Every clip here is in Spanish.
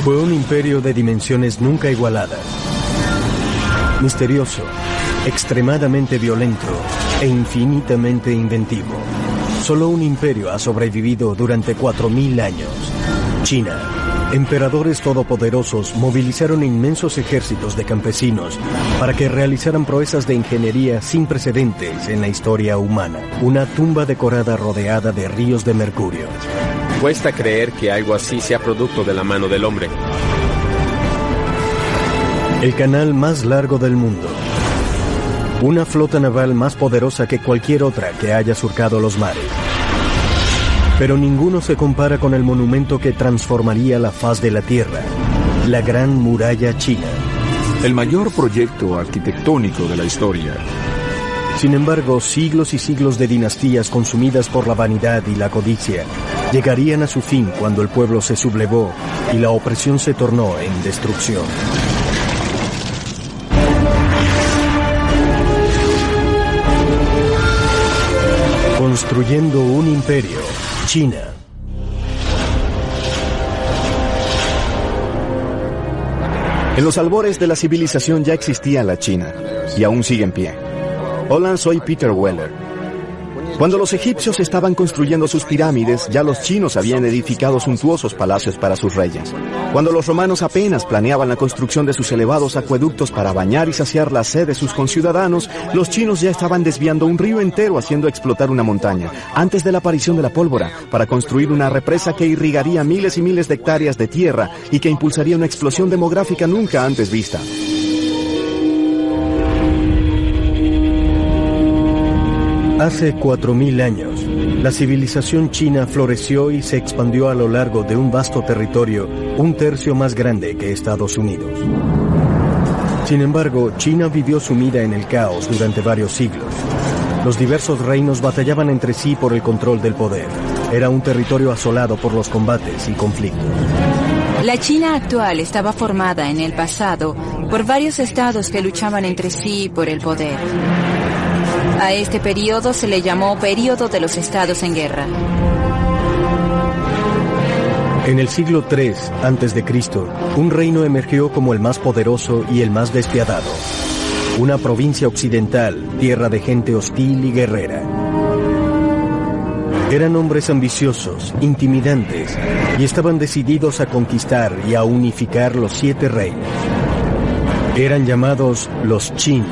Fue un imperio de dimensiones nunca igualadas. Misterioso, extremadamente violento e infinitamente inventivo. Solo un imperio ha sobrevivido durante 4000 años. China. Emperadores todopoderosos movilizaron inmensos ejércitos de campesinos para que realizaran proezas de ingeniería sin precedentes en la historia humana. Una tumba decorada rodeada de ríos de mercurio. Cuesta creer que algo así sea producto de la mano del hombre. El canal más largo del mundo. Una flota naval más poderosa que cualquier otra que haya surcado los mares. Pero ninguno se compara con el monumento que transformaría la faz de la Tierra, la Gran Muralla China. El mayor proyecto arquitectónico de la historia. Sin embargo, siglos y siglos de dinastías consumidas por la vanidad y la codicia llegarían a su fin cuando el pueblo se sublevó y la opresión se tornó en destrucción. Construyendo un imperio, China. En los albores de la civilización ya existía la China, y aún sigue en pie. Hola, soy Peter Weller. Cuando los egipcios estaban construyendo sus pirámides, ya los chinos habían edificado suntuosos palacios para sus reyes. Cuando los romanos apenas planeaban la construcción de sus elevados acueductos para bañar y saciar la sed de sus conciudadanos, los chinos ya estaban desviando un río entero haciendo explotar una montaña, antes de la aparición de la pólvora, para construir una represa que irrigaría miles y miles de hectáreas de tierra y que impulsaría una explosión demográfica nunca antes vista. Hace 4000 años, la civilización china floreció y se expandió a lo largo de un vasto territorio, un tercio más grande que Estados Unidos. Sin embargo, China vivió sumida en el caos durante varios siglos. Los diversos reinos batallaban entre sí por el control del poder. Era un territorio asolado por los combates y conflictos. La China actual estaba formada en el pasado por varios estados que luchaban entre sí por el poder. A este periodo se le llamó Período de los Estados en Guerra. En el siglo III a.C., un reino emergió como el más poderoso y el más despiadado. Una provincia occidental, tierra de gente hostil y guerrera. Eran hombres ambiciosos, intimidantes, y estaban decididos a conquistar y a unificar los 7 reinos. Eran llamados los Qin.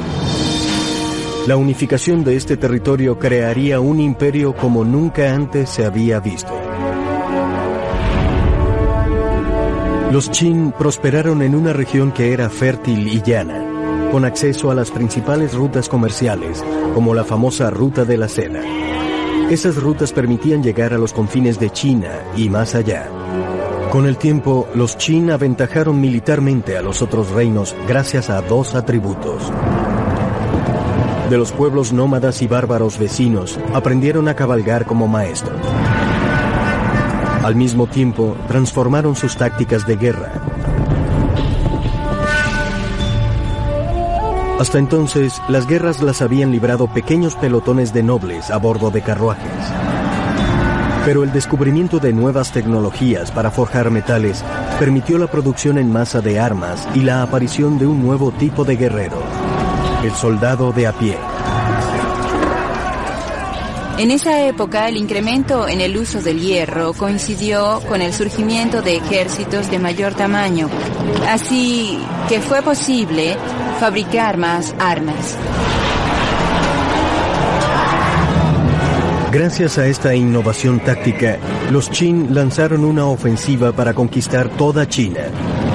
La unificación de este territorio crearía un imperio como nunca antes se había visto. Los Qin prosperaron en una región que era fértil y llana, con acceso a las principales rutas comerciales, como la famosa Ruta de la Seda. Esas rutas permitían llegar a los confines de China y más allá. Con el tiempo, los Qin aventajaron militarmente a los otros reinos gracias a 2 atributos. De los pueblos nómadas y bárbaros vecinos, aprendieron a cabalgar como maestros. Al mismo tiempo, transformaron sus tácticas de guerra. Hasta entonces, las guerras las habían librado pequeños pelotones de nobles a bordo de carruajes. Pero el descubrimiento de nuevas tecnologías para forjar metales permitió la producción en masa de armas y la aparición de un nuevo tipo de guerrero. El soldado de a pie. En esa época, el incremento en el uso del hierro coincidió con el surgimiento de ejércitos de mayor tamaño, así que fue posible fabricar más armas. Gracias a esta innovación táctica, los Qin lanzaron una ofensiva para conquistar toda China.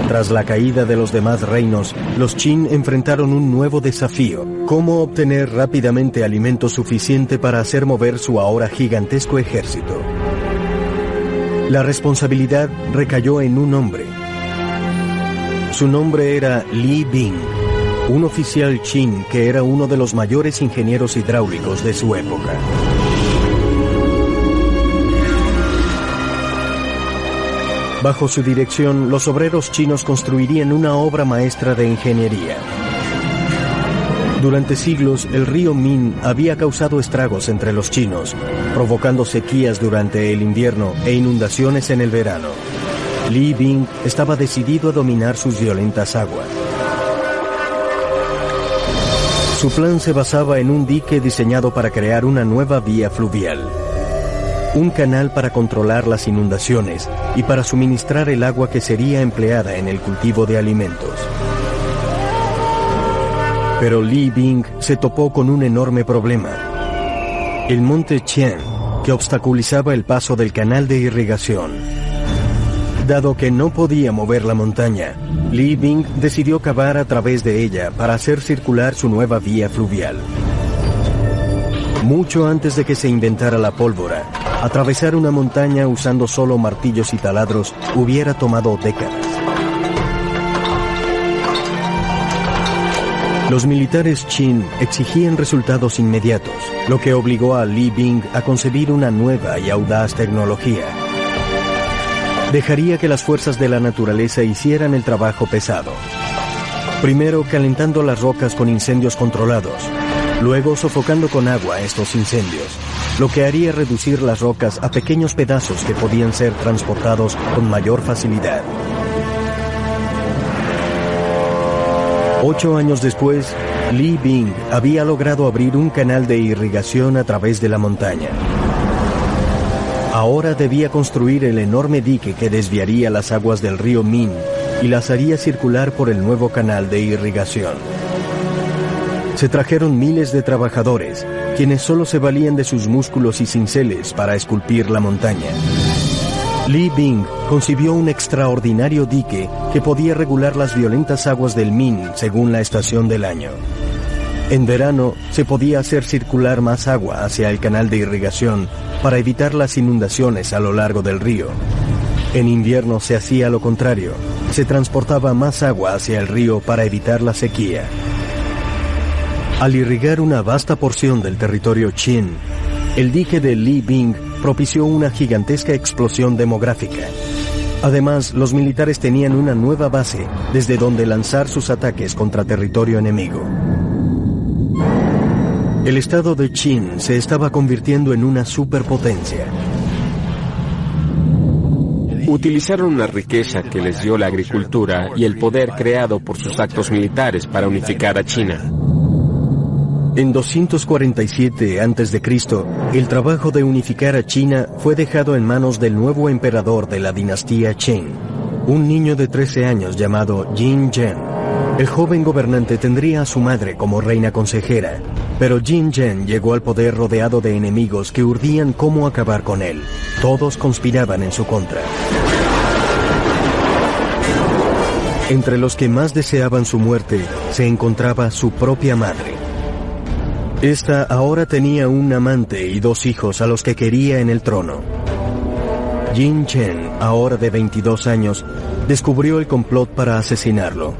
Tras la caída de los demás reinos, los Qin enfrentaron un nuevo desafío: cómo obtener rápidamente alimento suficiente para hacer mover su ahora gigantesco ejército. La responsabilidad recayó en un hombre. Su nombre era Li Bing, un oficial Qin que era uno de los mayores ingenieros hidráulicos de su época. Bajo su dirección, los obreros chinos construirían una obra maestra de ingeniería. Durante siglos, el río Min había causado estragos entre los chinos, provocando sequías durante el invierno e inundaciones en el verano. Li Bing estaba decidido a dominar sus violentas aguas. Su plan se basaba en un dique diseñado para crear una nueva vía fluvial, un canal para controlar las inundaciones y para suministrar el agua que sería empleada en el cultivo de alimentos. Pero Li Bing se topó con un enorme problema: el monte Qian, que obstaculizaba el paso del canal de irrigación. Dado que no podía mover la montaña, Li Bing decidió cavar a través de ella para hacer circular su nueva vía fluvial. Mucho antes de que se inventara la pólvora, atravesar una montaña usando solo martillos y taladros hubiera tomado décadas. Los militares Qin exigían resultados inmediatos, lo que obligó a Li Bing a concebir una nueva y audaz tecnología. Dejaría que las fuerzas de la naturaleza hicieran el trabajo pesado. Primero calentando las rocas con incendios controlados, luego sofocando con agua estos incendios, lo que haría reducir las rocas a pequeños pedazos que podían ser transportados con mayor facilidad. 8 años después, Li Bing había logrado abrir un canal de irrigación a través de la montaña. Ahora debía construir el enorme dique que desviaría las aguas del río Min y las haría circular por el nuevo canal de irrigación. Se trajeron miles de trabajadores, quienes solo se valían de sus músculos y cinceles para esculpir la montaña. Li Bing concibió un extraordinario dique que podía regular las violentas aguas del Min según la estación del año. En verano se podía hacer circular más agua hacia el canal de irrigación para evitar las inundaciones a lo largo del río. En invierno se hacía lo contrario, se transportaba más agua hacia el río para evitar la sequía. Al irrigar una vasta porción del territorio Qin, el dique de Li Bing propició una gigantesca explosión demográfica. Además, los militares tenían una nueva base desde donde lanzar sus ataques contra territorio enemigo. El estado de Qin se estaba convirtiendo en una superpotencia. Utilizaron una riqueza que les dio la agricultura y el poder creado por sus actos militares para unificar a China. En 247 a.C., el trabajo de unificar a China fue dejado en manos del nuevo emperador de la dinastía Qin, un niño de 13 años llamado Jin Zhen. El joven gobernante tendría a su madre como reina consejera, pero Jin Zhen llegó al poder rodeado de enemigos que urdían cómo acabar con él. Todos conspiraban en su contra. Entre los que más deseaban su muerte se encontraba su propia madre. Esta ahora tenía un amante y 2 hijos a los que quería en el trono. Jin Chen, ahora de 22 años, descubrió el complot para asesinarlo.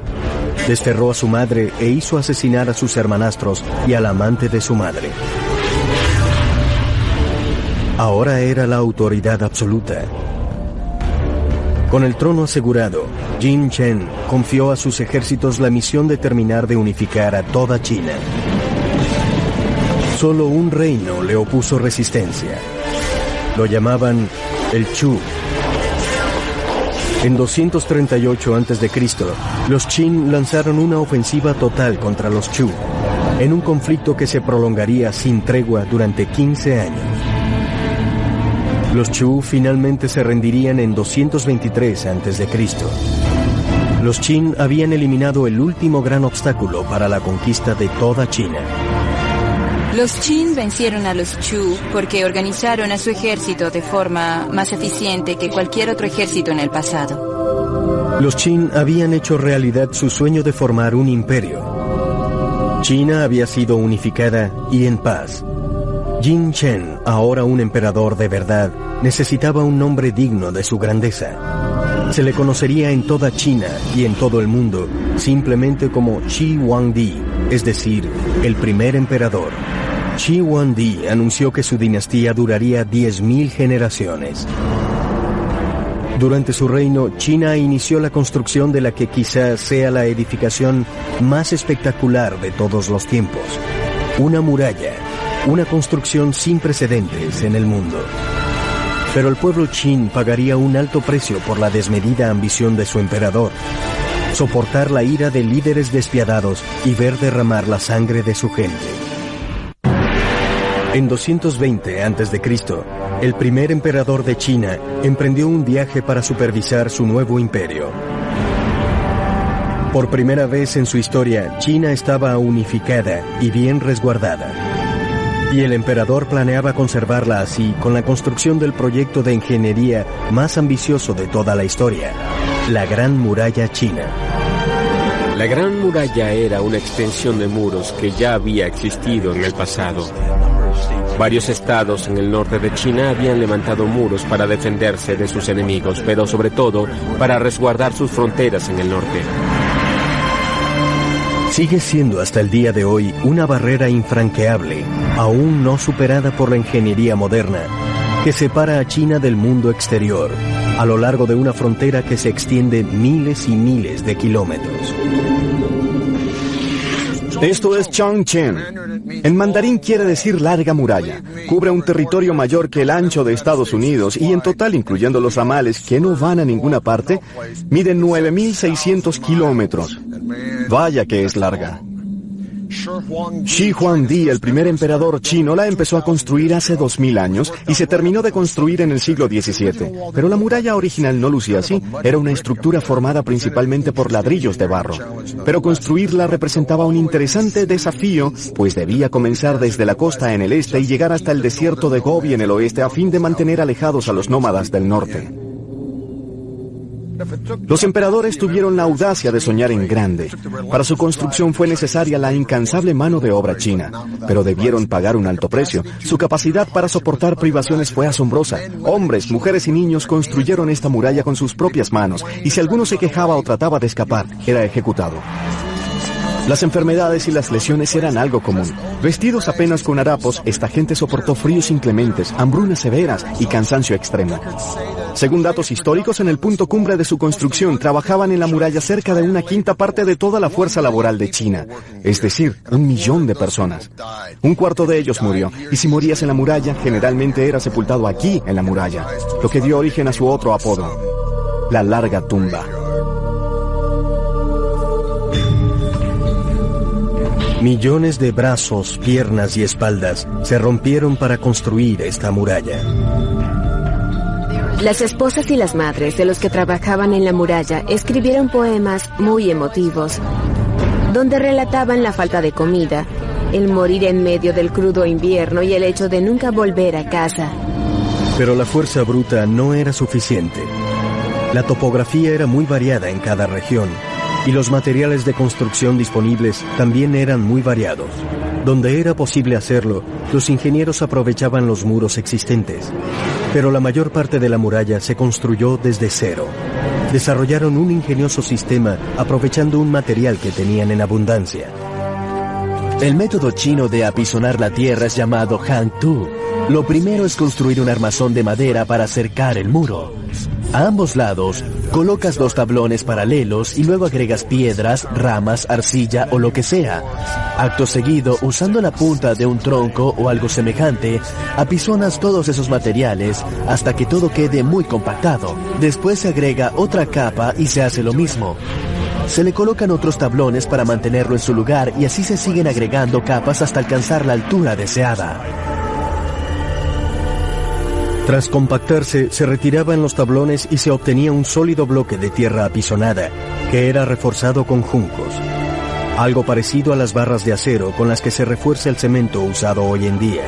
Desterró a su madre e hizo asesinar a sus hermanastros y al amante de su madre. Ahora era la autoridad absoluta. Con el trono asegurado, Jin Chen confió a sus ejércitos la misión de terminar de unificar a toda China. Solo un reino le opuso resistencia. Lo llamaban el Chu. En 238 a.C., los Qin lanzaron una ofensiva total contra los Chu, en un conflicto que se prolongaría sin tregua durante 15 años. Los Chu finalmente se rendirían en 223 a.C. Los Qin habían eliminado el último gran obstáculo para la conquista de toda China. Los Qin vencieron a los Chu porque organizaron a su ejército de forma más eficiente que cualquier otro ejército en el pasado. Los Qin habían hecho realidad su sueño de formar un imperio. China había sido unificada y en paz. Jin Chen, ahora un emperador de verdad, necesitaba un nombre digno de su grandeza. Se le conocería en toda China y en todo el mundo simplemente como Shi Huangdi, es decir, el primer emperador. Shi Huangdi anunció que su dinastía duraría 10.000 generaciones. Durante su reino, China inició la construcción de la que quizás sea la edificación más espectacular de todos los tiempos. Una muralla, una construcción sin precedentes en el mundo. Pero el pueblo Qin pagaría un alto precio por la desmedida ambición de su emperador. Soportar la ira de líderes despiadados y ver derramar la sangre de su gente. En 220 a.C., el primer emperador de China emprendió un viaje para supervisar su nuevo imperio. Por primera vez en su historia, China estaba unificada y bien resguardada. Y el emperador planeaba conservarla así con la construcción del proyecto de ingeniería más ambicioso de toda la historia, la Gran Muralla China. La Gran Muralla era una extensión de muros que ya había existido en el pasado. Varios estados en el norte de China habían levantado muros para defenderse de sus enemigos, pero sobre todo para resguardar sus fronteras en el norte. Sigue siendo hasta el día de hoy una barrera infranqueable, aún no superada por la ingeniería moderna, que separa a China del mundo exterior, a lo largo de una frontera que se extiende miles y miles de kilómetros. Esto es Chongqing. En mandarín quiere decir larga muralla. Cubre un territorio mayor que el ancho de Estados Unidos y en total, incluyendo los ramales que no van a ninguna parte, mide 9.600 kilómetros. Vaya que es larga. Shi Huangdi, el primer emperador chino, la empezó a construir hace 2000 años y se terminó de construir en el siglo XVII. Pero la muralla original no lucía así. Era una estructura formada principalmente por ladrillos de barro. Pero construirla representaba un interesante desafío, pues debía comenzar desde la costa en el este y llegar hasta el desierto de Gobi en el oeste a fin de mantener alejados a los nómadas del norte. Los emperadores tuvieron la audacia de soñar en grande. Para su construcción fue necesaria la incansable mano de obra china, pero debieron pagar un alto precio. Su capacidad para soportar privaciones fue asombrosa. Hombres, mujeres y niños construyeron esta muralla con sus propias manos, y si alguno se quejaba o trataba de escapar, era ejecutado. Las enfermedades y las lesiones eran algo común. Vestidos apenas con harapos, esta gente soportó fríos inclementes, hambrunas severas y cansancio extremo. Según datos históricos, en el punto cumbre de su construcción trabajaban en la muralla cerca de 1/5 parte de toda la fuerza laboral de China, es decir, 1 millón de personas. 1/4 de ellos murió, y si morías en la muralla, generalmente era sepultado aquí, en la muralla, lo que dio origen a su otro apodo, la larga tumba. Millones de brazos, piernas y espaldas se rompieron para construir esta muralla. Las esposas y las madres de los que trabajaban en la muralla escribieron poemas muy emotivos, donde relataban la falta de comida, el morir en medio del crudo invierno y el hecho de nunca volver a casa. Pero la fuerza bruta no era suficiente. La topografía era muy variada en cada región, y los materiales de construcción disponibles también eran muy variados. Donde era posible hacerlo, los ingenieros aprovechaban los muros existentes. Pero la mayor parte de la muralla se construyó desde cero. Desarrollaron un ingenioso sistema aprovechando un material que tenían en abundancia. El método chino de apisonar la tierra es llamado Hangtu. Lo primero es construir un armazón de madera para cercar el muro. A ambos lados, colocas 2 tablones paralelos y luego agregas piedras, ramas, arcilla o lo que sea. Acto seguido, usando la punta de un tronco o algo semejante, apisonas todos esos materiales hasta que todo quede muy compactado. Después se agrega otra capa y se hace lo mismo. Se le colocan otros tablones para mantenerlo en su lugar y así se siguen agregando capas hasta alcanzar la altura deseada. Tras compactarse, se retiraban los tablones y se obtenía un sólido bloque de tierra apisonada, que era reforzado con juncos. Algo parecido a las barras de acero con las que se refuerza el cemento usado hoy en día.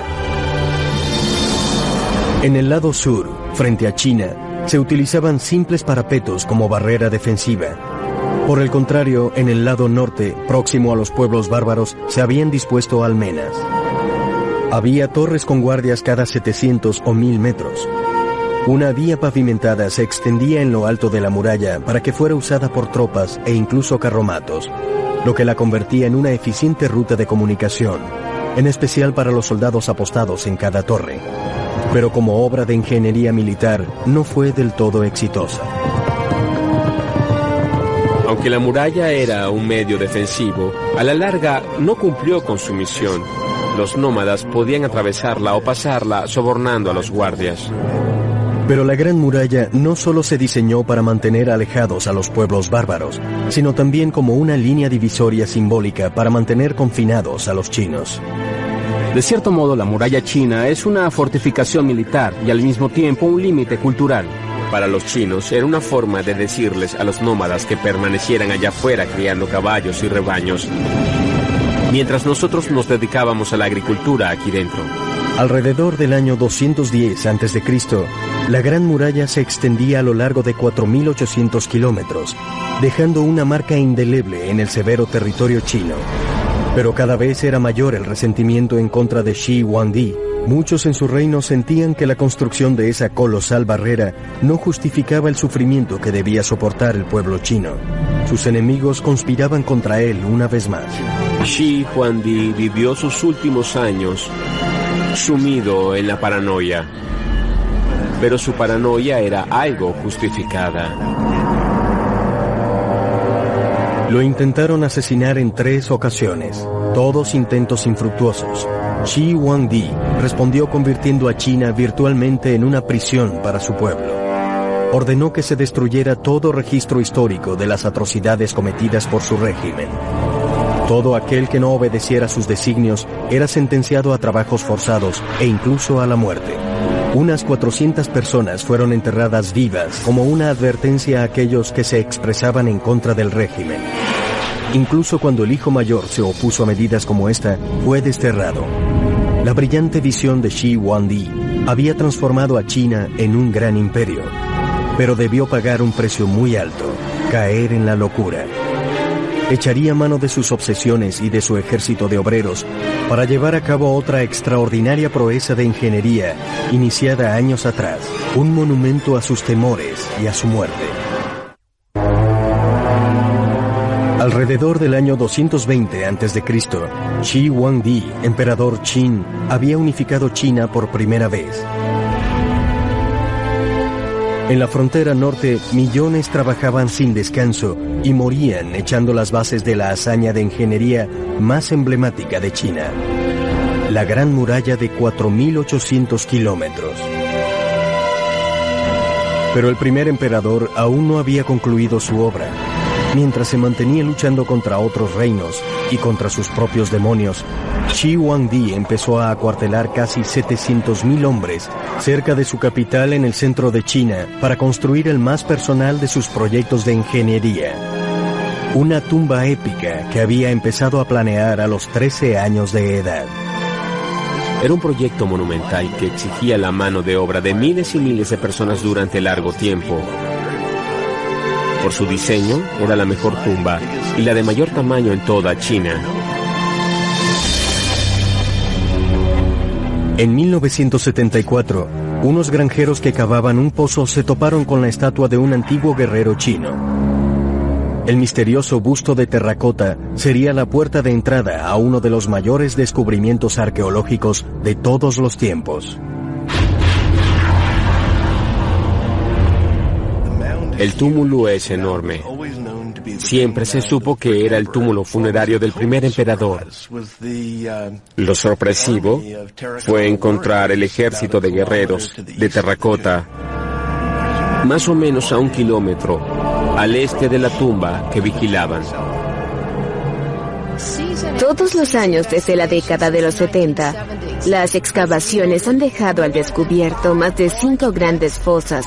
En el lado sur, frente a China, se utilizaban simples parapetos como barrera defensiva. Por el contrario, en el lado norte, próximo a los pueblos bárbaros, se habían dispuesto almenas. Había torres con guardias cada 700 o 1000 metros. Una vía pavimentada se extendía en lo alto de la muralla para que fuera usada por tropas e incluso carromatos, lo que la convertía en una eficiente ruta de comunicación, en especial para los soldados apostados en cada torre. Pero como obra de ingeniería militar, no fue del todo exitosa. Aunque la muralla era un medio defensivo, a la larga no cumplió con su misión. Los nómadas podían atravesarla o pasarla sobornando a los guardias. Pero la Gran Muralla no solo se diseñó para mantener alejados a los pueblos bárbaros, sino también como una línea divisoria simbólica para mantener confinados a los chinos. De cierto modo, la muralla china es una fortificación militar y al mismo tiempo un límite cultural. Para los chinos era una forma de decirles a los nómadas que permanecieran allá afuera criando caballos y rebaños, mientras nosotros nos dedicábamos a la agricultura aquí dentro. Alrededor del año 210 a.C., la Gran Muralla se extendía a lo largo de 4.800 kilómetros, dejando una marca indeleble en el severo territorio chino. Pero cada vez era mayor el resentimiento en contra de Shi Huangdi. Muchos en su reino sentían que la construcción de esa colosal barrera no justificaba el sufrimiento que debía soportar el pueblo chino. Sus enemigos conspiraban contra él una vez más. Shi Huangdi vivió sus últimos años sumido en la paranoia, pero su paranoia era algo justificada. Lo intentaron asesinar en 3 ocasiones, todos intentos infructuosos. Shi Huangdi respondió convirtiendo a China virtualmente en una prisión para su pueblo. Ordenó que se destruyera todo registro histórico de las atrocidades cometidas por su régimen. Todo aquel que no obedeciera sus designios era sentenciado a trabajos forzados e incluso a la muerte. Unas 400 personas fueron enterradas vivas como una advertencia a aquellos que se expresaban en contra del régimen. Incluso cuando el hijo mayor se opuso a medidas como esta, fue desterrado. La brillante visión de Shi Huangdi había transformado a China en un gran imperio, pero debió pagar un precio muy alto, caer en la locura. Echaría mano de sus obsesiones y de su ejército de obreros para llevar a cabo otra extraordinaria proeza de ingeniería iniciada años atrás, un monumento a sus temores y a su muerte. Alrededor del año 220 a.C., Shi Huangdi, emperador Qin, había unificado China por primera vez. En la frontera norte, millones trabajaban sin descanso y morían echando las bases de la hazaña de ingeniería más emblemática de China, la Gran Muralla de 4.800 kilómetros. Pero el primer emperador aún no había concluido su obra. Mientras se mantenía luchando contra otros reinos y contra sus propios demonios, Shi Huangdi empezó a acuartelar casi 700.000 hombres cerca de su capital en el centro de China para construir el más personal de sus proyectos de ingeniería. Una tumba épica que había empezado a planear a los 13 años de edad. Era un proyecto monumental que exigía la mano de obra de miles y miles de personas durante largo tiempo. Por su diseño, era la mejor tumba y la de mayor tamaño en toda China. En 1974, unos granjeros que cavaban un pozo se toparon con la estatua de un antiguo guerrero chino. El misterioso busto de terracota sería la puerta de entrada a uno de los mayores descubrimientos arqueológicos de todos los tiempos. El túmulo es enorme. Siempre se supo que era el túmulo funerario del primer emperador. Lo sorpresivo fue encontrar el ejército de guerreros de terracota más o menos a 1 kilómetro al este de la tumba que vigilaban. Todos los años desde la década de los 70, las excavaciones han dejado al descubierto más de 5 grandes fosas.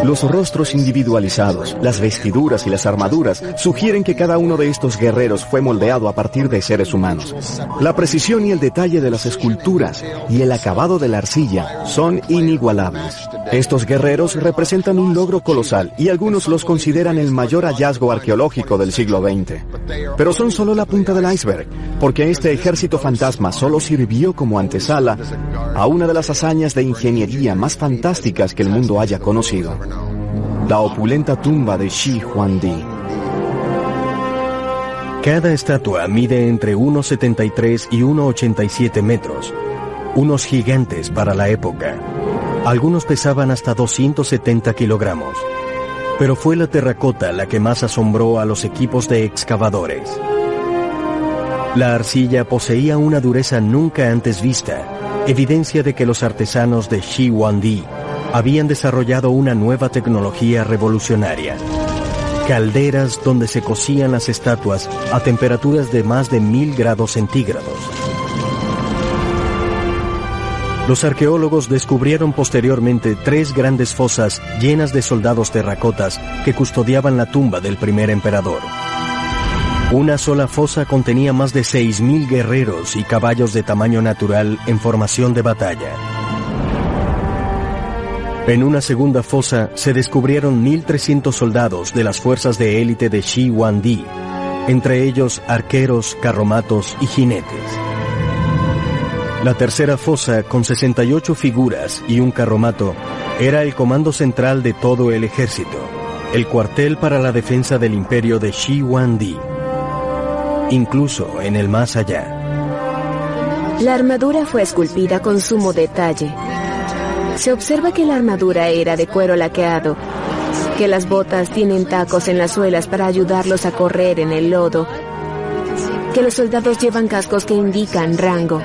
Los rostros individualizados, las vestiduras y las armaduras sugieren que cada uno de estos guerreros fue moldeado a partir de seres humanos. La precisión y el detalle de las esculturas y el acabado de la arcilla son inigualables. Estos guerreros representan un logro colosal y algunos los consideran el mayor hallazgo arqueológico del siglo XX. Pero son solo la punta del iceberg, porque este ejército fantasma solo sirvió como antesala a una de las hazañas de ingeniería más fantásticas que el mundo haya conocido: la opulenta tumba de Shi Huangdi. Cada estatua mide entre 1,73 y 1,87 metros, unos gigantes para la época. Algunos pesaban hasta 270 kilogramos. Pero fue la terracota la que más asombró a los equipos de excavadores. La arcilla poseía una dureza nunca antes vista evidencia de que los artesanos de Shi Huangdi habían desarrollado una nueva tecnología revolucionaria. Calderas donde se cocían las estatuas a temperaturas de más de 1000 grados centígrados. Los arqueólogos descubrieron posteriormente 3 grandes fosas llenas de soldados terracotas que custodiaban la tumba del primer emperador. Una sola fosa contenía más de 6000 guerreros y caballos de tamaño natural en formación de batalla. En una segunda fosa se descubrieron 1300 soldados de las fuerzas de élite de Shi Huangdi, entre ellos arqueros, carromatos y jinetes. La tercera fosa, con 68 figuras y un carromato, era el comando central de todo el ejército, el cuartel para la defensa del imperio de Shi Huangdi, incluso en el más allá. La armadura fue esculpida con sumo detalle. Se observa que la armadura era de cuero laqueado, que las botas tienen tacos en las suelas para ayudarlos a correr en el lodo, que los soldados llevan cascos que indican rango.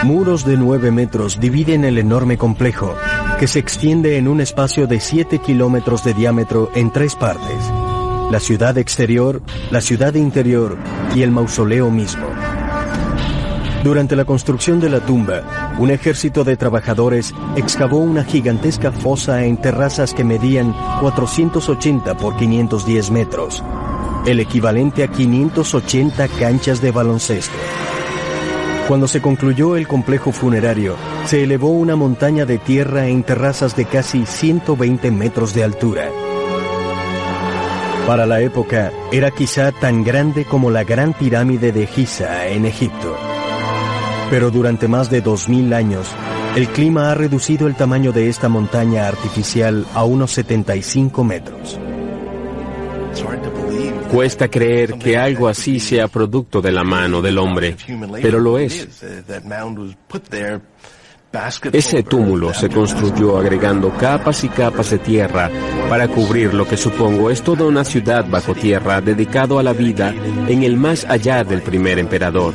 Muros de 9 metros dividen el enorme complejo, que se extiende en un espacio de 7 kilómetros de diámetro en 3 partes: la ciudad exterior, la ciudad interior y el mausoleo mismo. Durante la construcción de la tumba, un ejército de trabajadores excavó una gigantesca fosa en terrazas que medían 480 por 510 metros, el equivalente a 580 canchas de baloncesto. Cuando se concluyó el complejo funerario, se elevó una montaña de tierra en terrazas de casi 120 metros de altura. Para la época, era quizá tan grande como la Gran Pirámide de Giza en Egipto. Pero durante más de 2000 años, el clima ha reducido el tamaño de esta montaña artificial a unos 75 metros. Cuesta creer que algo así sea producto de la mano del hombre, pero lo es. Ese túmulo se construyó agregando capas y capas de tierra para cubrir lo que supongo es toda una ciudad bajo tierra dedicado a la vida en el más allá del primer emperador.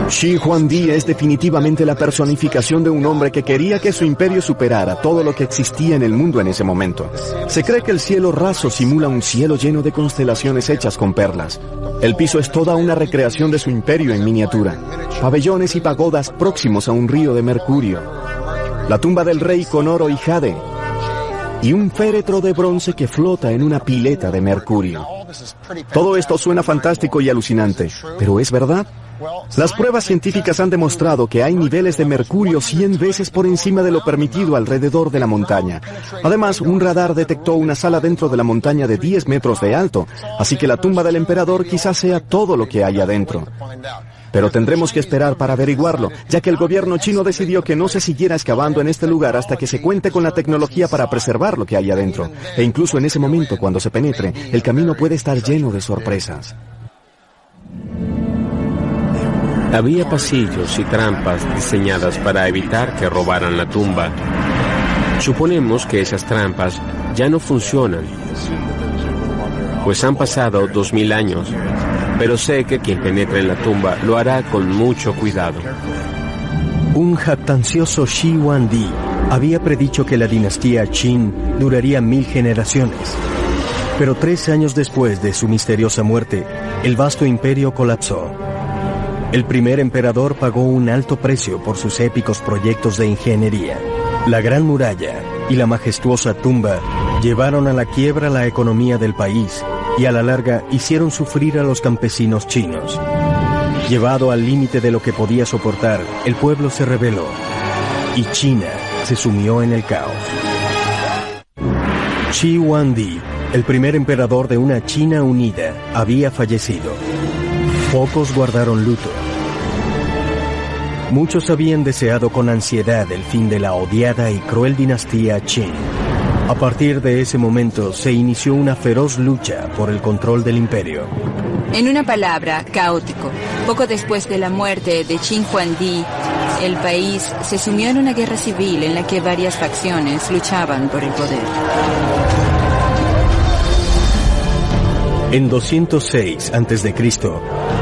Shi Huangdi es definitivamente la personificación de un hombre que quería que su imperio superara todo lo que existía en el mundo en ese momento. Se cree que el cielo raso simula un cielo lleno de constelaciones hechas con perlas. El piso es toda una recreación de su imperio en miniatura. Pabellones y pagodas próximos a un río de mercurio. La tumba del rey con oro y jade. Y un féretro de bronce que flota en una pileta de mercurio. Todo esto suena fantástico y alucinante, ¿pero es verdad? Las pruebas científicas han demostrado que hay niveles de mercurio 100 veces por encima de lo permitido alrededor de la montaña. Además, un radar detectó una sala dentro de la montaña de 10 metros de alto, así que la tumba del emperador quizás sea todo lo que hay adentro. Pero tendremos que esperar para averiguarlo, ya que el gobierno chino decidió que no se siguiera excavando en este lugar hasta que se cuente con la tecnología para preservar lo que hay adentro. E incluso en ese momento, cuando se penetre, el camino puede estar lleno de sorpresas. Había pasillos y trampas diseñadas para evitar que robaran la tumba. Suponemos que esas trampas ya no funcionan, pues han pasado 2000 años, pero sé que quien penetre en la tumba lo hará con mucho cuidado. Un jactancioso Shi Huangdi había predicho que la dinastía Qin duraría 1000 generaciones. Pero 3 años después de su misteriosa muerte, el vasto imperio colapsó. El primer emperador pagó un alto precio por sus épicos proyectos de ingeniería. La Gran Muralla y la majestuosa tumba llevaron a la quiebra la economía del país y a la larga hicieron sufrir a los campesinos chinos. Llevado al límite de lo que podía soportar, el pueblo se rebeló y China se sumió en el caos. Shi Huangdi, el primer emperador de una China unida, había fallecido. Pocos guardaron luto. Muchos habían deseado con ansiedad el fin de la odiada y cruel dinastía Qin. A partir de ese momento se inició una feroz lucha por el control del imperio. En una palabra, caótico. Poco después de la muerte de Shi Huangdi, el país se sumió en una guerra civil en la que varias facciones luchaban por el poder. En 206 a.C.,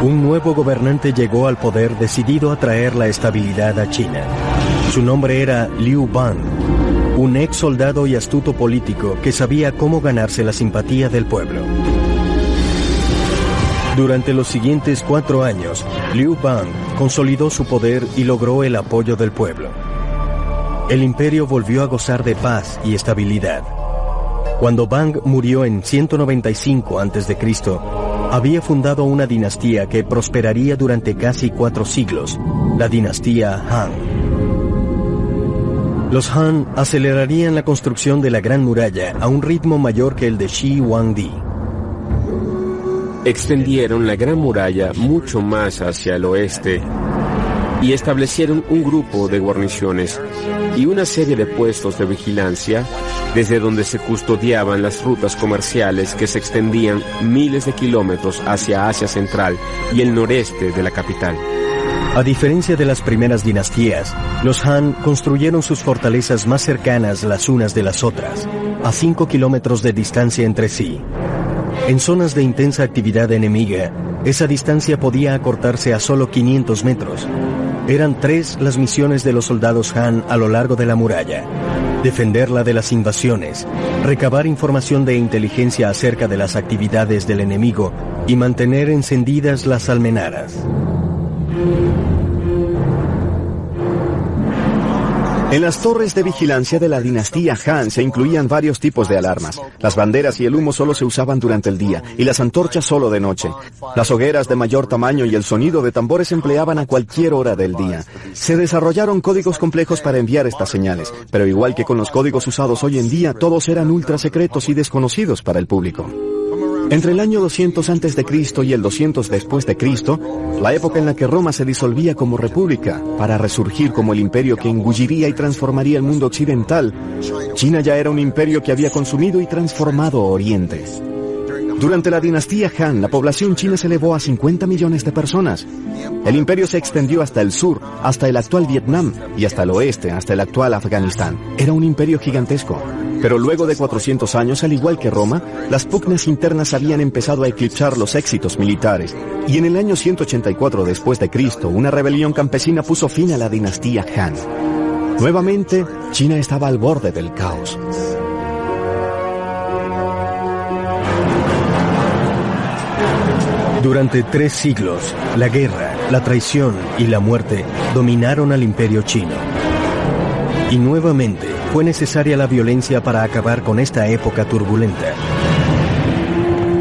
un nuevo gobernante llegó al poder decidido a traer la estabilidad a China. Su nombre era Liu Bang, un ex soldado y astuto político que sabía cómo ganarse la simpatía del pueblo. Durante los siguientes 4 años, Liu Bang consolidó su poder y logró el apoyo del pueblo. El imperio volvió a gozar de paz y estabilidad. Cuando Bang murió en 195 a.C., había fundado una dinastía que prosperaría durante casi 4 siglos, la dinastía Han. Los Han acelerarían la construcción de la Gran Muralla a un ritmo mayor que el de Shi Huangdi. Extendieron la Gran Muralla mucho más hacia el oeste y establecieron un grupo de guarniciones y una serie de puestos de vigilancia desde donde se custodiaban las rutas comerciales que se extendían miles de kilómetros hacia Asia Central y el noreste de la capital. A diferencia de las primeras dinastías, los Han construyeron sus fortalezas más cercanas las unas de las otras, a 5 kilómetros de distancia entre sí. En zonas de intensa actividad enemiga, esa distancia podía acortarse a solo 500 metros. Eran 3 las misiones de los soldados Han a lo largo de la muralla: defenderla de las invasiones, recabar información de inteligencia acerca de las actividades del enemigo y mantener encendidas las almenaras. En las torres de vigilancia de la dinastía Han se incluían varios tipos de alarmas. Las banderas y el humo solo se usaban durante el día y las antorchas solo de noche. Las hogueras de mayor tamaño y el sonido de tambores se empleaban a cualquier hora del día. Se desarrollaron códigos complejos para enviar estas señales, pero igual que con los códigos usados hoy en día, todos eran ultra secretos y desconocidos para el público. Entre el año 200 a.C. y el 200 después de Cristo, la época en la que Roma se disolvía como república para resurgir como el imperio que engulliría y transformaría el mundo occidental, China ya era un imperio que había consumido y transformado Oriente. Durante la dinastía Han, la población china se elevó a 50 millones de personas. El imperio se extendió hasta el sur, hasta el actual Vietnam, y hasta el oeste, hasta el actual Afganistán. Era un imperio gigantesco. Pero luego de 400 años, al igual que Roma, las pugnas internas habían empezado a eclipsar los éxitos militares. Y en el año 184 después de Cristo, una rebelión campesina puso fin a la dinastía Han. Nuevamente, China estaba al borde del caos. Durante 3 siglos, la guerra, la traición y la muerte dominaron al imperio chino. Y nuevamente fue necesaria la violencia para acabar con esta época turbulenta.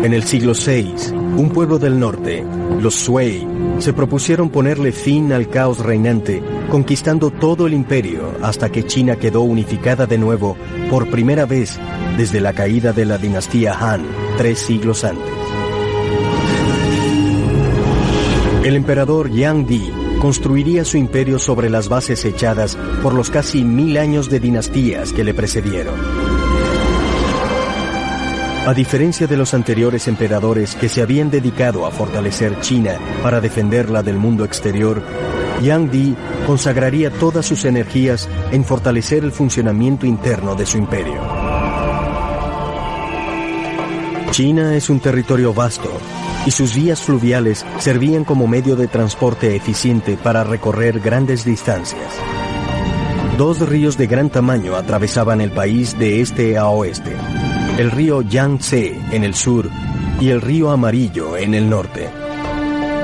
En el siglo VI, un pueblo del norte, los Sui, se propusieron ponerle fin al caos reinante, conquistando todo el imperio hasta que China quedó unificada de nuevo por primera vez desde la caída de la dinastía Han 3 siglos antes. El emperador Yang Di construiría su imperio sobre las bases echadas por los casi 1000 años de dinastías que le precedieron. A diferencia de los anteriores emperadores que se habían dedicado a fortalecer China para defenderla del mundo exterior, Yang Di consagraría todas sus energías en fortalecer el funcionamiento interno de su imperio. China es un territorio vasto, y sus vías fluviales servían como medio de transporte eficiente para recorrer grandes distancias. 2 ríos de gran tamaño atravesaban el país de este a oeste: el río Yangtze en el sur y el río Amarillo en el norte.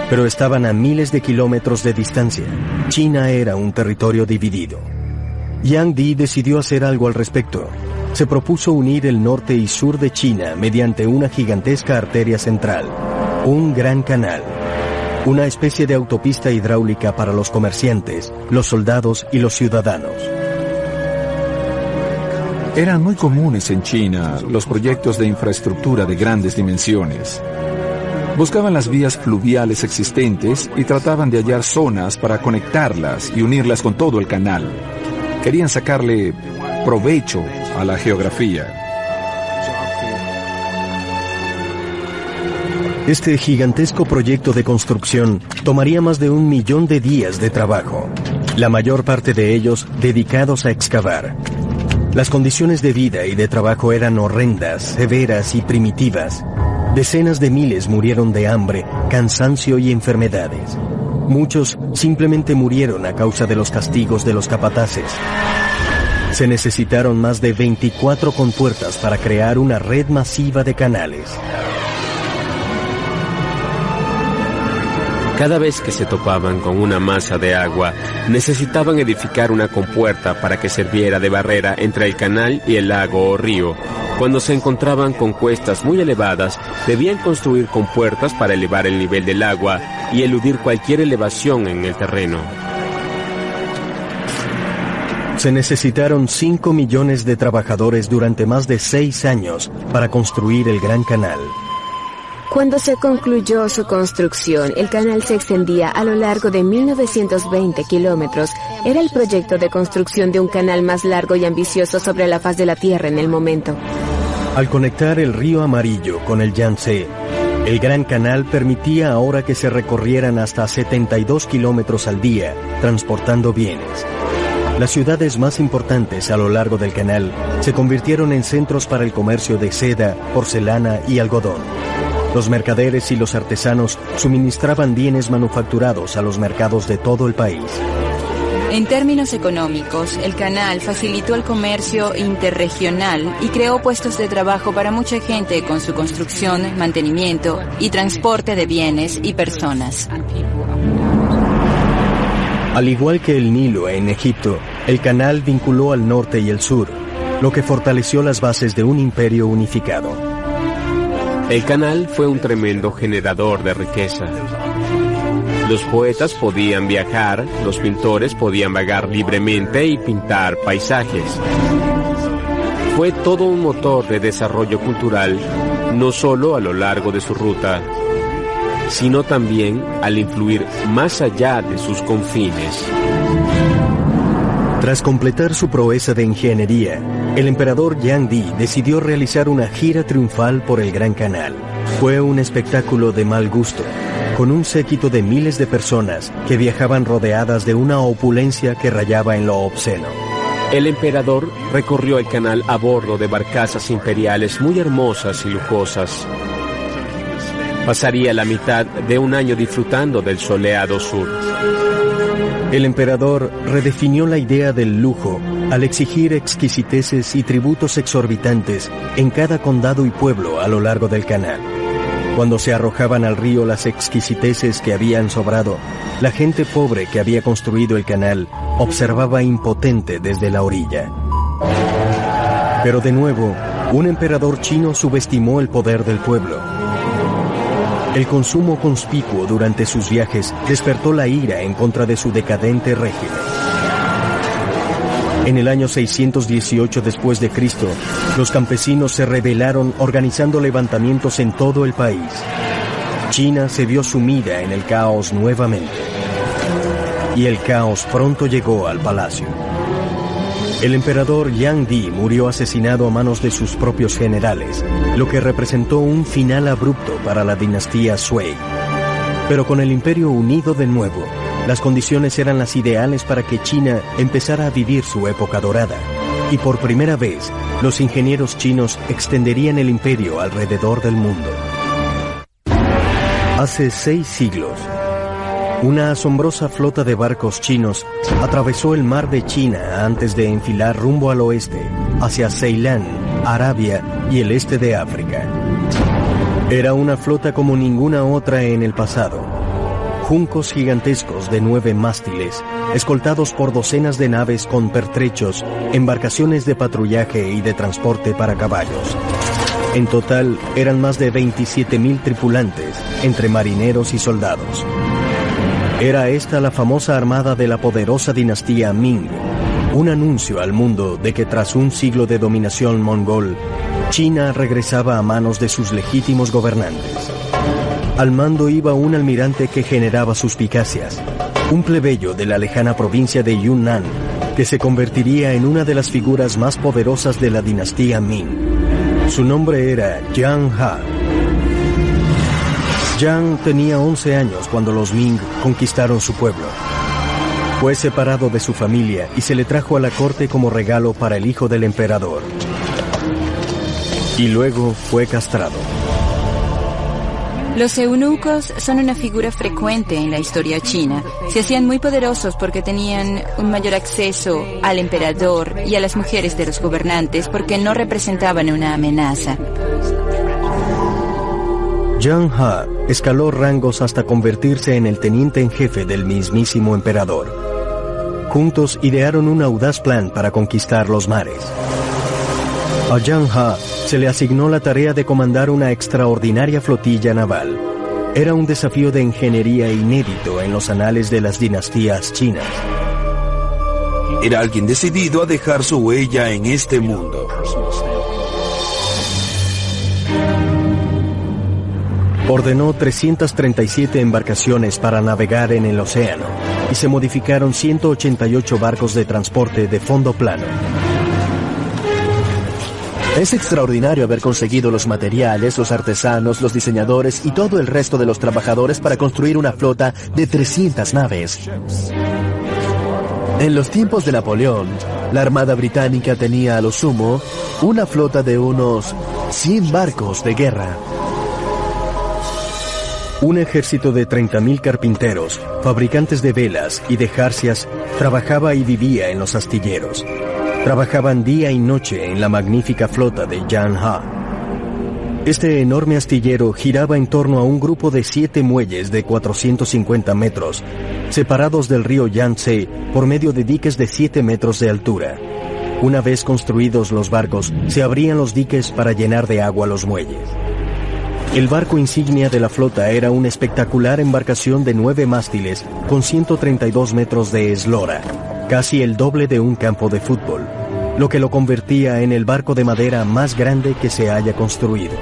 Pero estaban a miles de kilómetros de distancia. China era un territorio dividido. Yang Di decidió hacer algo al respecto. Se propuso unir el norte y sur de China mediante una gigantesca arteria central, un gran canal, una especie de autopista hidráulica para los comerciantes, los soldados y los ciudadanos. Eran muy comunes en China los proyectos de infraestructura de grandes dimensiones. Buscaban las vías fluviales existentes y trataban de hallar zonas para conectarlas y unirlas con todo el canal. Querían sacarle provecho a la geografía. Este gigantesco proyecto de construcción tomaría más de 1 millón de días de trabajo, la mayor parte de ellos dedicados a excavar. Las condiciones de vida y de trabajo eran horrendas, severas y primitivas. Decenas de miles murieron de hambre, cansancio y enfermedades. Muchos simplemente murieron a causa de los castigos de los capataces. Se necesitaron más de 24 compuertas para crear una red masiva de canales. Cada vez que se topaban con una masa de agua, necesitaban edificar una compuerta para que sirviera de barrera entre el canal y el lago o río. Cuando se encontraban con cuestas muy elevadas, debían construir compuertas para elevar el nivel del agua y eludir cualquier elevación en el terreno. Se necesitaron 5 millones de trabajadores durante más de 6 años para construir el Gran Canal. Cuando se concluyó su construcción, el canal se extendía a lo largo de 1920 kilómetros. Era el proyecto de construcción de un canal más largo y ambicioso sobre la faz de la Tierra en el momento. Al conectar el río Amarillo con el Yangtze, el Gran Canal permitía ahora que se recorrieran hasta 72 kilómetros al día, transportando bienes. Las ciudades más importantes a lo largo del canal se convirtieron en centros para el comercio de seda, porcelana y algodón. Los mercaderes y los artesanos suministraban bienes manufacturados a los mercados de todo el país. En términos económicos, el canal facilitó el comercio interregional y creó puestos de trabajo para mucha gente con su construcción, mantenimiento y transporte de bienes y personas. Al igual que el Nilo en Egipto, el canal vinculó al norte y el sur, lo que fortaleció las bases de un imperio unificado. El canal fue un tremendo generador de riqueza. Los poetas podían viajar, los pintores podían vagar libremente y pintar paisajes. Fue todo un motor de desarrollo cultural, no solo a lo largo de su ruta, sino también al influir más allá de sus confines. Tras completar su proeza de ingeniería, el emperador Yang Di decidió realizar una gira triunfal por el Gran Canal. Fue un espectáculo de mal gusto, con un séquito de miles de personas que viajaban rodeadas de una opulencia que rayaba en lo obsceno. El emperador recorrió el canal a bordo de barcazas imperiales muy hermosas y lujosas. Pasaría la mitad de un año disfrutando del soleado sur. El emperador redefinió la idea del lujo al exigir exquisiteces y tributos exorbitantes en cada condado y pueblo a lo largo del canal. Cuando se arrojaban al río las exquisiteces que habían sobrado, la gente pobre que había construido el canal observaba impotente desde la orilla. Pero de nuevo, un emperador chino subestimó el poder del pueblo. El consumo conspicuo durante sus viajes despertó la ira en contra de su decadente régimen. En el año 618 después de Cristo, los campesinos se rebelaron organizando levantamientos en todo el país. China se vio sumida en el caos nuevamente. Y el caos pronto llegó al palacio. El emperador Yang Di murió asesinado a manos de sus propios generales, lo que representó un final abrupto para la dinastía Sui. Pero con el imperio unido de nuevo, las condiciones eran las ideales para que China empezara a vivir su época dorada. Y por primera vez, los ingenieros chinos extenderían el imperio alrededor del mundo. Hace 6 siglos, una asombrosa flota de barcos chinos atravesó el mar de China antes de enfilar rumbo al oeste, hacia Ceilán, Arabia y el este de África. Era una flota como ninguna otra en el pasado. Juncos gigantescos de 9 mástiles, escoltados por docenas de naves con pertrechos, embarcaciones de patrullaje y de transporte para caballos. En total, eran más de 27,000 tripulantes, entre marineros y soldados. Era esta la famosa armada de la poderosa dinastía Ming, un anuncio al mundo de que tras un siglo de dominación mongol, China regresaba a manos de sus legítimos gobernantes. Al mando iba un almirante que generaba suspicacias, un plebeyo de la lejana provincia de Yunnan, que se convertiría en una de las figuras más poderosas de la dinastía Ming. Su nombre era Jiang Ha. Jiang tenía 11 años cuando los Ming conquistaron su pueblo. Fue separado de su familia y se le trajo a la corte como regalo para el hijo del emperador. Y luego fue castrado. Los eunucos son una figura frecuente en la historia china. Se hacían muy poderosos porque tenían un mayor acceso al emperador y a las mujeres de los gobernantes porque no representaban una amenaza. Zhang He escaló rangos hasta convertirse en el teniente en jefe del mismísimo emperador. Juntos idearon un audaz plan para conquistar los mares. A Zhang He se le asignó la tarea de comandar una extraordinaria flotilla naval. Era un desafío de ingeniería inédito en los anales de las dinastías chinas. Era alguien decidido a dejar su huella en este mundo. Ordenó 337 embarcaciones para navegar en el océano y se modificaron 188 barcos de transporte de fondo plano. Es extraordinario haber conseguido los materiales, los artesanos, los diseñadores y todo el resto de los trabajadores para construir una flota de 300 naves. En los tiempos de Napoleón, la Armada Británica tenía a lo sumo una flota de unos 100 barcos de guerra. Un ejército de 30.000 carpinteros, fabricantes de velas y de jarcias trabajaba y vivía en los astilleros. Trabajaban día y noche en la magnífica flota de Zhang He. Este enorme astillero giraba en torno a un grupo de 7 muelles de 450 metros, separados del río Yangtze por medio de diques de 7 metros de altura. Una vez construidos los barcos, se abrían los diques para llenar de agua los muelles. El barco insignia de la flota era una espectacular embarcación de 9 mástiles con 132 metros de eslora, casi el doble de un campo de fútbol, lo que lo convertía en el barco de madera más grande que se haya construido.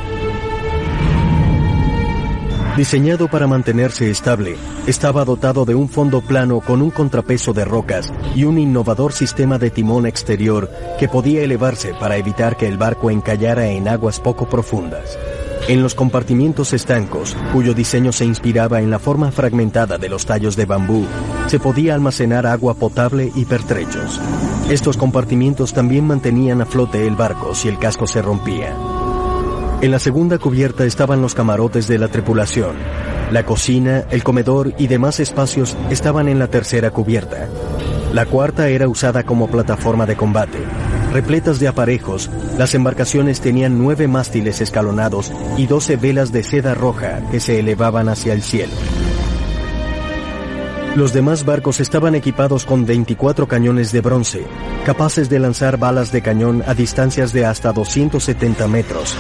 Diseñado para mantenerse estable, estaba dotado de un fondo plano con un contrapeso de rocas y un innovador sistema de timón exterior que podía elevarse para evitar que el barco encallara en aguas poco profundas. En los compartimientos estancos, cuyo diseño se inspiraba en la forma fragmentada de los tallos de bambú, se podía almacenar agua potable y pertrechos. Estos compartimientos también mantenían a flote el barco si el casco se rompía. En la segunda cubierta estaban los camarotes de la tripulación. La cocina, el comedor y demás espacios estaban en la tercera cubierta. La cuarta era usada como plataforma de combate. Repletas de aparejos, las embarcaciones tenían 9 mástiles escalonados y 12 velas de seda roja que se elevaban hacia el cielo. Los demás barcos estaban equipados con 24 cañones de bronce, capaces de lanzar balas de cañón a distancias de hasta 270 metros.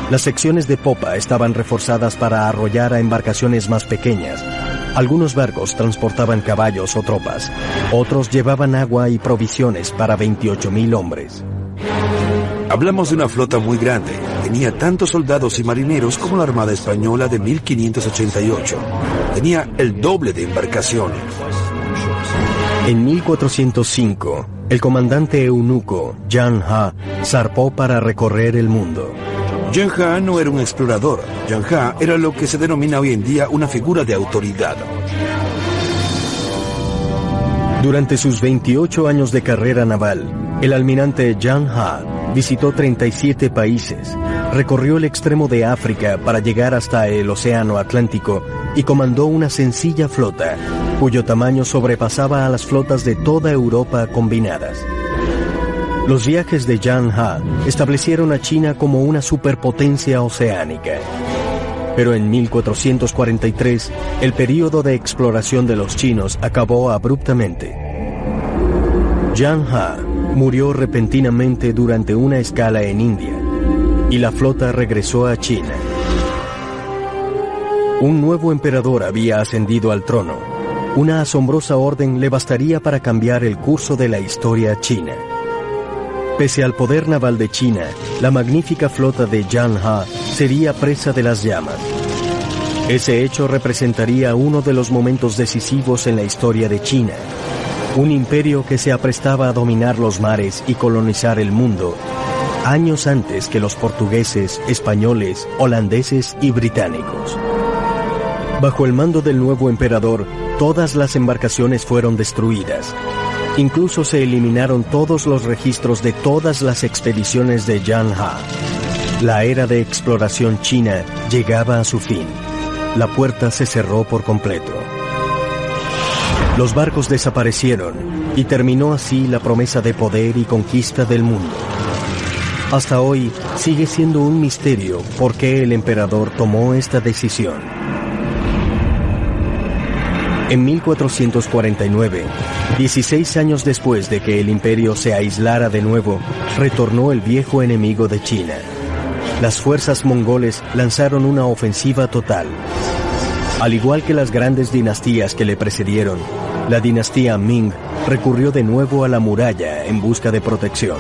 Las secciones de popa estaban reforzadas para arrollar a embarcaciones más pequeñas. Algunos barcos transportaban caballos o tropas, otros llevaban agua y provisiones para 28.000 hombres. Hablamos de una flota muy grande. Tenía tantos soldados y marineros como la Armada Española de 1588. Tenía el doble de embarcaciones. En 1405, el comandante eunuco Zhang He zarpó para recorrer el mundo. Zhang He no era un explorador. Zhang He era lo que se denomina hoy en día una figura de autoridad. Durante sus 28 años de carrera naval, el almirante Zhang He visitó 37 países, recorrió el extremo de África para llegar hasta el Océano Atlántico y comandó una sencilla flota, cuyo tamaño sobrepasaba a las flotas de toda Europa combinadas. Los viajes de Zhang He establecieron a China como una superpotencia oceánica. Pero en 1443, el período de exploración de los chinos acabó abruptamente. Zhang He murió repentinamente durante una escala en India, y la flota regresó a China. Un nuevo emperador había ascendido al trono. Una asombrosa orden le bastaría para cambiar el curso de la historia china. Pese al poder naval de China, la magnífica flota de Zhang He sería presa de las llamas. Ese hecho representaría uno de los momentos decisivos en la historia de China. Un imperio que se aprestaba a dominar los mares y colonizar el mundo, años antes que los portugueses, españoles, holandeses y británicos. Bajo el mando del nuevo emperador, todas las embarcaciones fueron destruidas. Incluso se eliminaron todos los registros de todas las expediciones de Zhang He. La era de exploración china llegaba a su fin. la puerta se cerró por completo. Los barcos desaparecieron y terminó así la promesa de poder y conquista del mundo. Hasta hoy sigue siendo un misterio por qué el emperador tomó esta decisión. En 1449, 16 años después de que el imperio se aislara de nuevo, retornó el viejo enemigo de China. Las fuerzas mongoles lanzaron una ofensiva total. Al igual que las grandes dinastías que le precedieron, la dinastía Ming recurrió de nuevo a la muralla en busca de protección.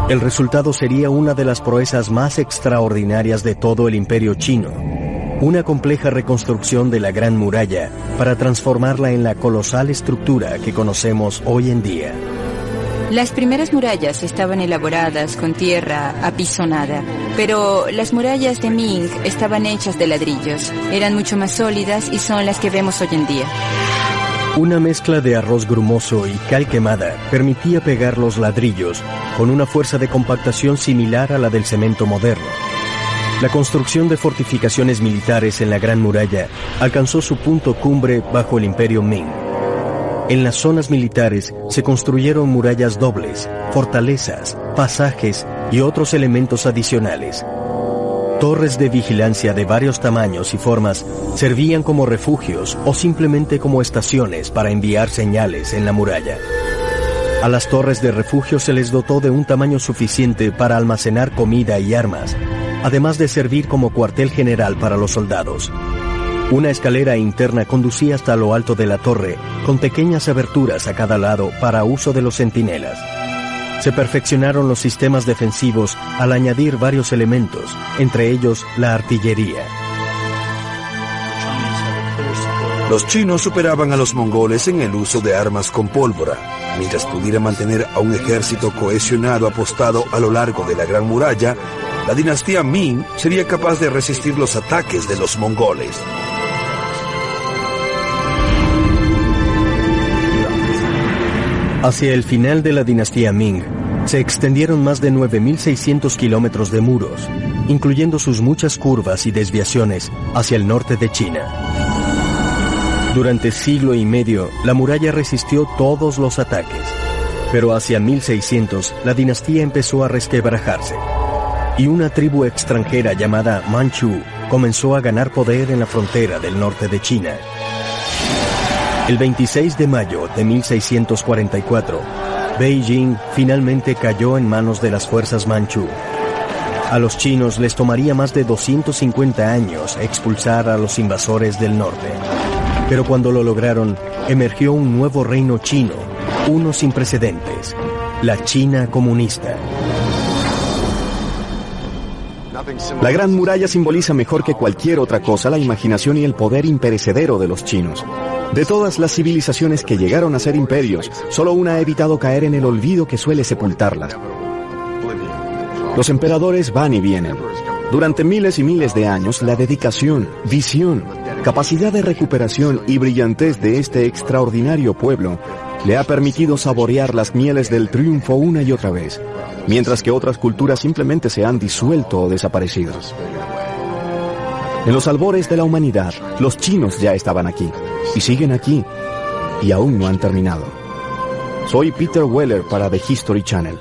El resultado sería una de las proezas más extraordinarias de todo el imperio chino. Una compleja reconstrucción de la Gran Muralla para transformarla en la colosal estructura que conocemos hoy en día. Las primeras murallas estaban elaboradas con tierra apisonada, pero las murallas de Ming estaban hechas de ladrillos. Eran mucho más sólidas y son las que vemos hoy en día. Una mezcla de arroz grumoso y cal quemada permitía pegar los ladrillos con una fuerza de compactación similar a la del cemento moderno. La construcción de fortificaciones militares en la Gran Muralla alcanzó su punto cumbre bajo el Imperio Ming. En las zonas militares se construyeron murallas dobles, fortalezas, pasajes y otros elementos adicionales. Torres de vigilancia de varios tamaños y formas servían como refugios o simplemente como estaciones para enviar señales en la muralla. A las torres de refugio se les dotó de un tamaño suficiente para almacenar comida y armas, además de servir como cuartel general para los soldados. Una escalera interna conducía hasta lo alto de la torre, con pequeñas aberturas a cada lado para uso de los centinelas. Se perfeccionaron los sistemas defensivos al añadir varios elementos, entre ellos la artillería. Los chinos superaban a los mongoles en el uso de armas con pólvora. Mientras pudiera mantener a un ejército cohesionado apostado a lo largo de la Gran Muralla, la dinastía Ming sería capaz de resistir los ataques de los mongoles. Hacia el final de la dinastía Ming, se extendieron más de 9.600 kilómetros de muros, incluyendo sus muchas curvas y desviaciones hacia el norte de China. Durante siglo y medio, la muralla resistió todos los ataques, pero hacia 1600 la dinastía empezó a resquebrajarse, y una tribu extranjera llamada Manchu comenzó a ganar poder en la frontera del norte de China. El 26 de mayo de 1644, Beijing finalmente cayó en manos de las fuerzas manchú. A los chinos les tomaría más de 250 años expulsar a los invasores del norte. Pero cuando lo lograron, emergió un nuevo reino chino, uno sin precedentes, la China comunista. La Gran Muralla simboliza mejor que cualquier otra cosa la imaginación y el poder imperecedero de los chinos. De todas las civilizaciones que llegaron a ser imperios, solo una ha evitado caer en el olvido que suele sepultarla. Los emperadores van y vienen. Durante miles y miles de años, la dedicación, visión, capacidad de recuperación y brillantez de este extraordinario pueblo le ha permitido saborear las mieles del triunfo una y otra vez, mientras que otras culturas simplemente se han disuelto o desaparecido. En los albores de la humanidad, los chinos ya estaban aquí, y siguen aquí, y aún no han terminado. Soy Peter Weller para The History Channel.